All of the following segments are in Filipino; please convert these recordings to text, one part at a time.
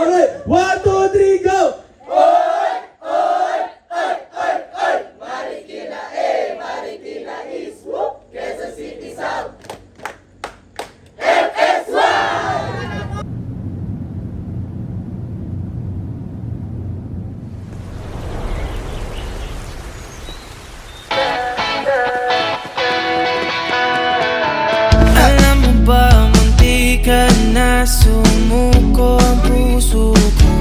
Okay, 1, 2, 3, go! Alam mo ba, munti ka na sumuko ang puso ko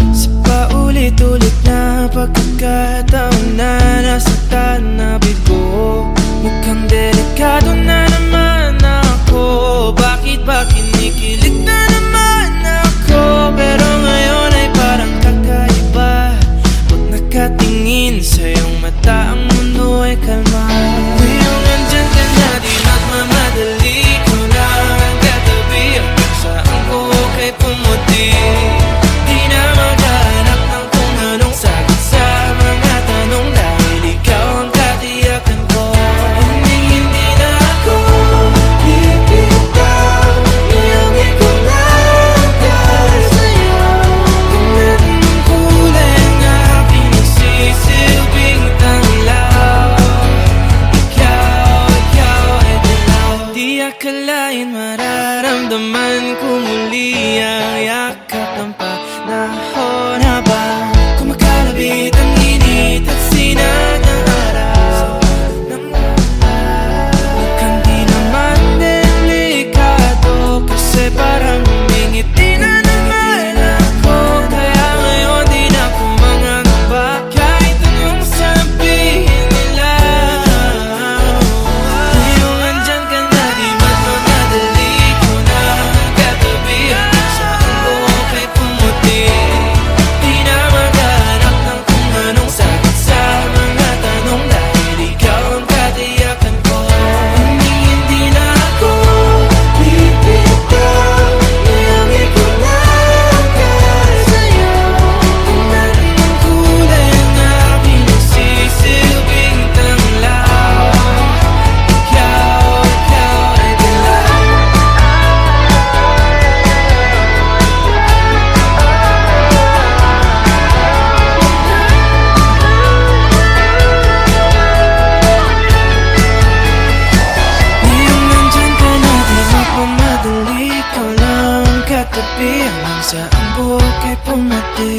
sa paulit-ulit na pagkakataon na nasaktan na bigo. Mukhang delikado na naman ako. Bakit ba kinikilig na naman ako? Pero ngayon ay parang kakaiba. Pag nakatingin sa iyong mata, ang mundo ay kalma. Ngayong nandyan ka na, di magmamadali. Ikaw lang ang katabi, hanggang saan ko kay pumuti. Di na maghanap ng kung anong sagot sa mga tanong, dahil ikaw ang katiyakan ko. Hindi na ako bibitaw, iangin ko lang dahil sa'yo. Kung meron ng kulay na pinagsisilbing tanglaw, ikaw ay dilaw. Di akalain mararamdaman ko muli ang yakap ng panahon habang kumakalabit ang init at sinag ng araw. Mukhang di naman delikado, kasi parang humingiti na naman ako. Kaya ngayon di na ako mangangamba, kahit anong sabihin nila. Ngayong andyan ka na, di magmamadali. Ikaw na ang katabi, hanggang saan ko kay pumuti. Di na maghanap ng kung anong sagot sa mga tanong, dahil ikaw ang katiyakan ko. Hindi na ako bibitaw, iangin ko lang dahil sa'yo. Kung meron ng kulay na pinagsisilbing tanglaw, ikaw ay dilaw. Ngayong nandyan ka na, di magmamadali. Ikaw lang ang katabi, hanggang saan buhok ay pumati.